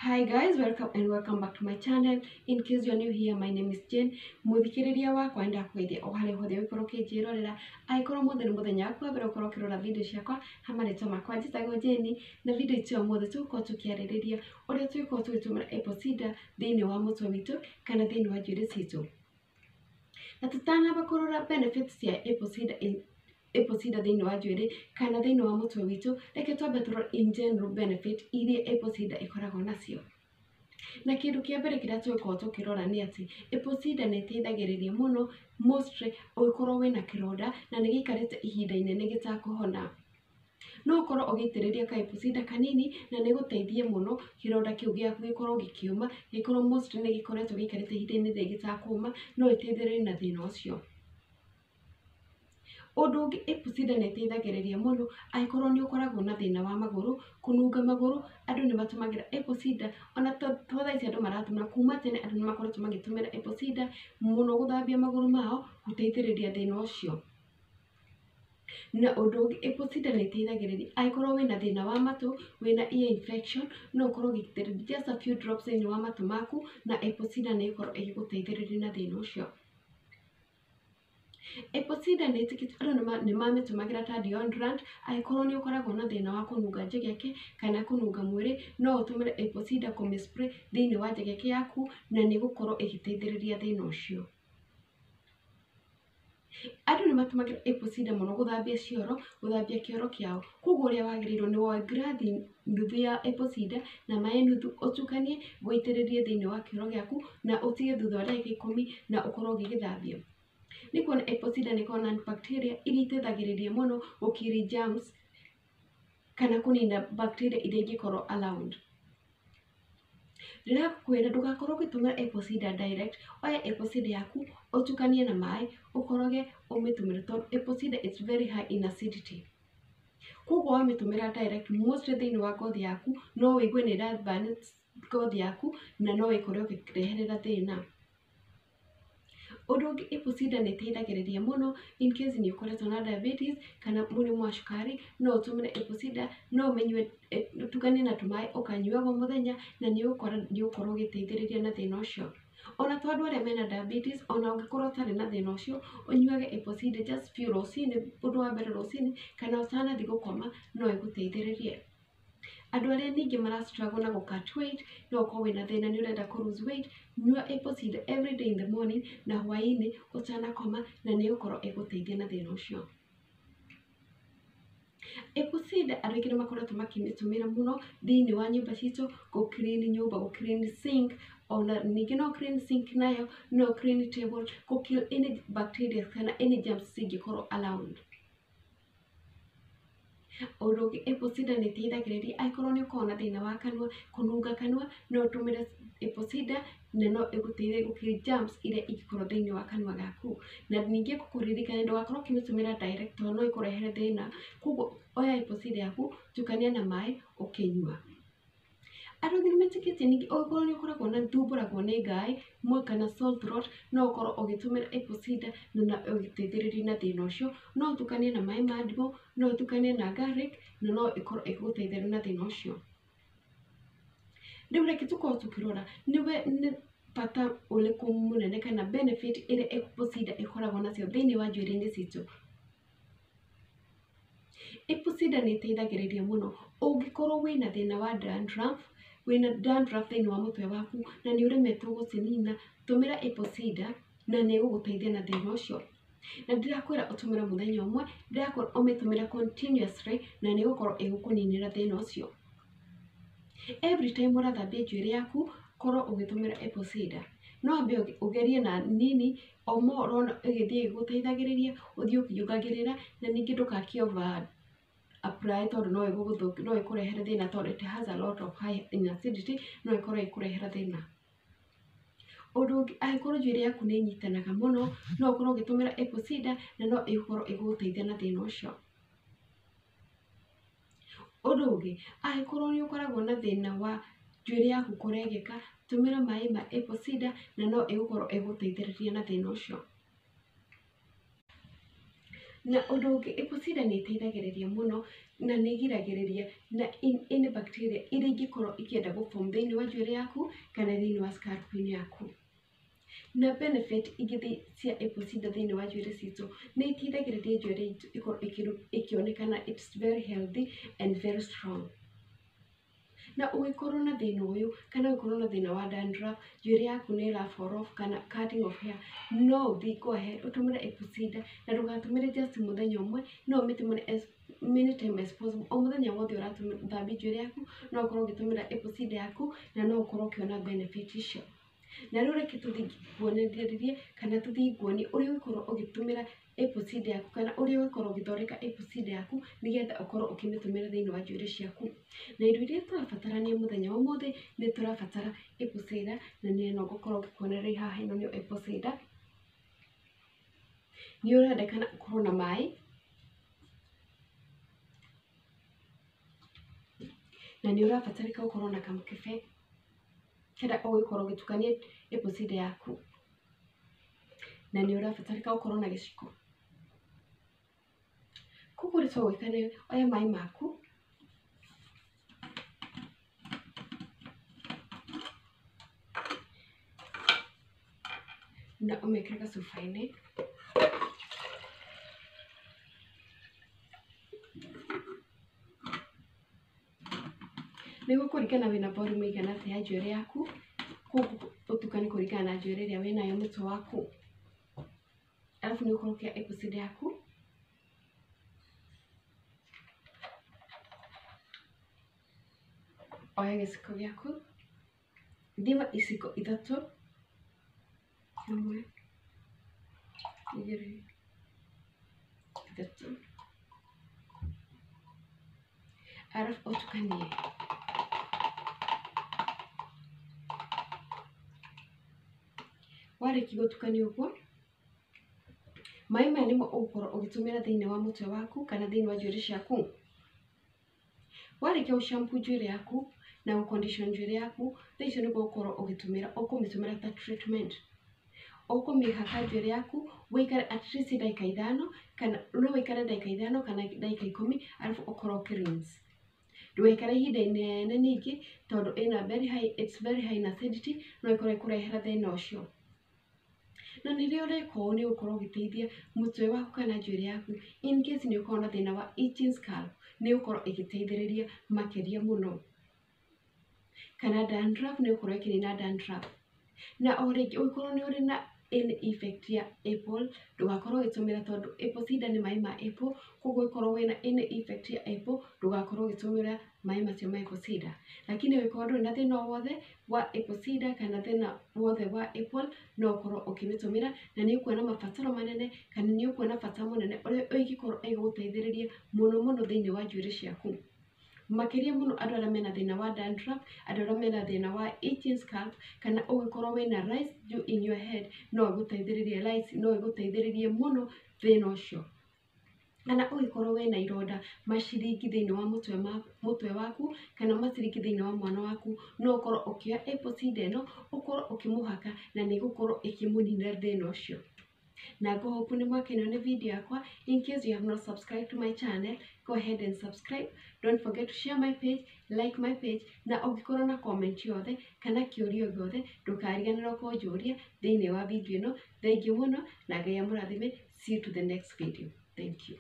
Hi guys, welcome back to my channel. In case you are new here, my name is Jane. Muthikiriria wakwa nda kwithia o hare hothe wikoro kinjirorera aikoro mothe ni muthenya wakwa mbere ukoro kirora video ciakwa hamaretwa makwa njitagwo Jane na video icio mothe tuko tukiaririria uria tuko tugitumira apple cider thiini wa mutwe witu kana thiini wa njuiri citu na tutanamba kurora benefits cia apple cider thiini wa njuiri kana thiini wa mutwe witu reke twambe turore in general benefit iria apple cider ikoragwo nacio. Na kindu kia mbere kiria twiko tukirora ni ati apple cider ni iteithagiriria muno mostly ugikorwo wina kironda na ni gikarite ihinda inene gitakuhona. No ukorwo ugitiriria ka apple cider kanini na ni guteithie muno kironda kiu giaku gikorwo gikiuma gikorwo mostly ni gikoretwo gikarite ihinda inene gitakuma no iteithiririe na thina ucio. Undu ungi apple cider ni iteithagiriria muno aikorwo ni ukoragwo na thina wa maguru kununga maguru andu ni matumagira apple cider ona totha ici andu maratumira kuma tene andu ni makoretwo magitumira apple cider muno guthambia maguru mao guteithiriria thina ucio. Na undu ungi apple cider ni iteithagiriria aikorwo wina thina wa matu wina ear infection no ukorwo gitiriria just a few drops in wa matu maku na apple cider ni ikorwo igiguteithiriria na thina ucio. Apple cider ni itikitwo ni mamitumagira ta deodorant aikorwo ni ukoragwo na thina wa kununga njegeke kana kununga mwiri no utumire apple cider kumispray thiini wa njegeke yaku na ni gukorwo igiteithiriria thina ucio. Andu ni matumagira apple cider muno guthambia cioro guthambia kioro kiao koguo uria wagirirwo ni woe grathi nuthu ya apple cider na mai nuthu utukanie guitiririe thiini wa kioro giaku na utige thutha wa ndagika 10 na ukorwo ugigithambia. Ni kuona apple cider ni kona bacteria iria iteithagiriria muno gukiri germs kana kunina bacteria iria ingikorwo around. Ndirakwira ndugakorwo ugitumira apple cider direct, oya apple cider yaku utukanie na mai ukoroge umitumire tondu apple cider is very high in acidity. Koguo wamitumira direct mostly thiini wa ngothi yaku no wigue ni iraburn ngothi yaku na no ikorwo ugireherera thina. Undu ungi apple cider ni iteithagiriria muno in case ni ukoretwo na diabetes kana murimu wa cukari no utumire apple cider no umenywe utukanie na tumai ukanyuaga muthenya na ni ukorwo ugiteithiriria na thina ucio. Ona to andu aria mena diabetes ona ungikorwo utari na thina ucio unyuage apple cider just few rucini undu wa mbere rucini kana utanathi gukoma no iguteithiririe. Andu aria ningi mara struggle na cut weight no ukorwo wina thina ni urenda ku lose weight nyua apple cider every day in the morning na hwaini utanakoma na ni ukorwo iguteithia na thina ucio. Apple cider andu aingi ni makoretwo makimitumira muno thiini wa nyumba citu gu clean nyumba gu clean sink ona ningi no clean sink nayo no clean table gu kill any bacteria kana any germs cingikorwo around. Undu ungi apple cider ni iteithagiriria aikorwo ni ukorwo na thina wa kanua kununga kanua no utumire apple cider na no iguteithie gukiri germs iria ingikorwo thiini wa kanua gaku. Na ningi gukuririkania ndugakorwo ukimitumira direct no ikurehere thina koguo oya apple cider yaku tukania na mai ukinyua. Andu ni metikitie ningi ukorwo ni ukoragwo na thumburagwo ni ngai mwe kana sore throat no ukorwo ugitumira apple cider na ugiteithiriria na thina ucio no utukanie na mai ma ndimu no utukanie na garlic na no ikorwo iguteithiriria na thina ucio. Riu reke tukorwo tukirora ni bata uriku munene kana benefit iria apple cider ikoragwo nacio thiini wa njuiri-ini citu. Apple cider ni iteithagiriria muno ungikorwo wina thina wa dandruff thiini wa mutwe waku na ni uremetwo gucinina tumira apple cider na ni iguguteithia na thina ucio. Na ndirakwira utumire muthenya umwe ndirakwira umitumire continuously na ni gukorwo igukuninira thina ucio. Every time urathambia njuiri yaku korwo ugitumira apple cider no ambe ugerie na nini o mo urona igithie iguteithagiriria uthie ukiongagirira na ningi ndukaki over apply tondu no ikurehere thina tondu it has a lot of high in acidity no ikorwo ikurehera thina. Undu ungi aikorwo njuiri yaku ni nyitanaga muno no ukorwo ugitumira apple cider na no ikorwo iguteithia na thina ucio. Undu ungi aikorwo ni ukoragwo na thina wa njuiri yaku kuregeka tumira mai ma apple cider na no igukorwo iguteithiriria na thina ucio. na ũndũ ũngĩ apple cider nĩ ĩteithagĩrĩria mũno na nĩ ĩgiragĩrĩria na any bacteria iria ingĩkorwo ikĩenda gũform thĩinĩ wa njuĩrĩ yaku kana thĩinĩ wa scalp-inĩ yaku. Na benefit ingĩ cia apple cider thĩinĩ wa njuĩrĩ citũ nĩ iteithagĩrĩria njuĩrĩ itũ ikorwo ikĩonekana it's very healthy and very strong. Na ũgĩkorwo na thĩna ũyũ kana ũgĩkorwo na thĩna wa dandruff, njuĩrĩ yaku nĩ ĩra fall off kana cutting of hair, no ũthiĩ go ahead ũtũmĩre apple cider na ndũgatũmĩre just mũthenya ũmwe, no ũmĩtũmĩre as many time as possible. O mũthenya wothe ũrathambia njuĩrĩ yaku no ũkorwo ũgĩtũmĩra apple cider yaku na no ũkorwo ũkĩona benefit icio. Na rĩu reke tũthiĩ nguonererie kana tũthiĩ nguonie ũrĩa ũgũkorwo ũgĩtũmĩra apple cider yaku kana ũrĩa ũgũkorwo ũgĩthondeka apple cider yaku nĩgetha ũkorwo ũkĩmĩtũmĩra thĩinĩ wa njuĩrĩ ciaku. Na indo iria tũrabatarania mũthenya wa ũmũthĩ nĩ tũrabatara apple cider na nĩ ĩno ngũkorwo ngĩkuonereria haha. Ĩno nĩyo apple cider. Nĩ ũrendekana ũkorwo na maĩ na nĩ ũrabatarĩka gũkorwo na kamũkebe kĩrĩa ũgũkorwo ũgĩtukania apple cider yaku, na nĩ ũrabatarĩka gũkorwo na gĩciko. Koguo ũrĩa tũgwĩka nĩ oya maĩ maku na ũmekĩre gacuba-inĩ, nĩguo kũringana wĩna volume ĩigana atĩa ya njuĩrĩ yaku, koguo ũtukanie kũringana na njuĩrĩ ĩrĩa wĩnayo mũtwe waku. Arabu nĩ ũgũkorwo ũkĩoya apple cider yaku oya gĩciko gĩaku thima iciko ithatũ, 1 2 3, arabu ũtukanie. Warĩkia gũtukania ũguo, maĩ maya nĩmo ũgũkorwo ũgĩtũmĩra thĩinĩ wa mũtwe waku kana thĩinĩ wa njuĩrĩ ciaku. Warĩkia gũ shampoo njuĩrĩ yaku na gũ condition njuĩrĩ yaku, thaa icio nĩguo ũgũkorwo ũgĩtũmĩra, ũkũmĩtũmĩra ta treatment. Ũkũmĩhaka njuĩrĩ yaku wĩikare at least ndagĩka ithano, kana no wĩikare ndagĩka ithano kana ndagĩka 10, arabu ũkorwo ũkĩ-rinse. Ndũgaikare ihinda inene ningĩ tondũ it's very high in acidity, no ĩkorwo ĩkũrehera thĩna ũcio. Na rĩrĩa ũreka ũũ nĩ ũgũkorwo ũgĩteithia mũtwe waku kana njuĩrĩ yaku in case nĩ ũkorwo na thĩna wa itching scalp, nĩ ũgũkorwo ĩgĩteithĩrĩria makĩria mũno. Kana dandruff nĩ ũgũkorwo ĩkĩnina dandruff. Na o rĩngĩ ũngĩkorwo nĩ ũrĩ na any effect ya apple, ndũgakorwo ũgĩtũmĩra tondũ apple cider nĩ maĩ ma apple, koguo ũngĩkorwo wĩna any effect ya apple ndũgakorwo ũgĩtũmĩra maĩ macio ma apple cider. Lakini ũngĩkorwo ndũrĩ na thĩna o wothe wa apple cider kana thĩna wothe wa apple, no ũkorwo ũkĩmĩtũmĩra na nĩ ũkuona mabataro manene kana nĩ ũkuona bata mũnene ũrĩa ĩngĩkorwo ĩgĩgũteithĩrĩria mũno mũno thĩinĩ wa njuĩrĩ ciaku. Makĩria mũno andũ arĩa mena thĩna wa dandruff, andũ arĩa mena thĩna wa itching scalp, kana ũngĩkorwo wĩna lice in your head, no ĩgũteithĩrĩrie lice, no ĩgũteithĩrĩrie mũno thĩna ũcio. Kana ũngĩkorwo wĩna ironda maciringi thĩinĩ wa mũtwe waku kana maciringi thĩinĩ wa mwana waku, no ũkorwo ũkĩoya apple cider ĩno ũkorwo ũkĩmũhaka na nĩ ĩgũkorwo ĩkĩmũninĩra thĩna ũcio. Na hope nĩ mwakenio nĩ video yakwa. In case you have not subscribed to my channel, go ahead and subscribe. Don't forget to share my page, like my page, na ũngĩkorwo na comment yothe kana kĩũria gĩothe ndũkariganĩrwo kũnjũria thĩinĩ wa video ĩno. Thengiũ mũno na Ngai amũrathime. See you to the next video. Thank you.